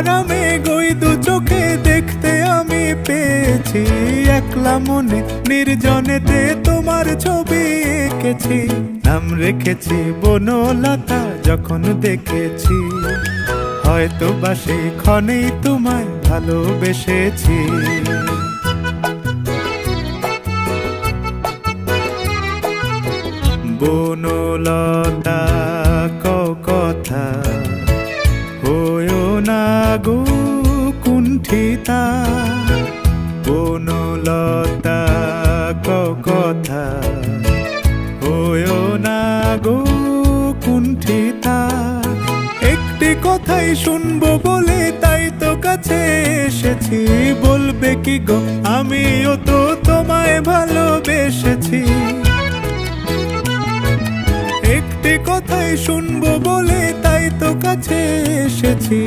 ভরা মেঘ ওই দু চোখে দেখতে আমি পেয়েছি। একলা মনে নির্জনেতে তোমার ছবি এঁকেছি, নাম রেখেছি বনলতা যখন দেখেছি। হয়তো বা সেই ক্ষণেই তোমায় ভালোবেসেছি। বনলতা কও কথা, হয়ো না গো কুণ্ঠিতা। বনলতা কও কথা, হয়ো না গো কুণ্ঠিতা। একটি কথাই শুনবো বলে তাই তো কাছে এসেছি। বলবে কি গো আমিও তো তোমায় ভালোবেসেছি। একটি কথাই শুনবো বলে তাই তো কাছে এসেছি।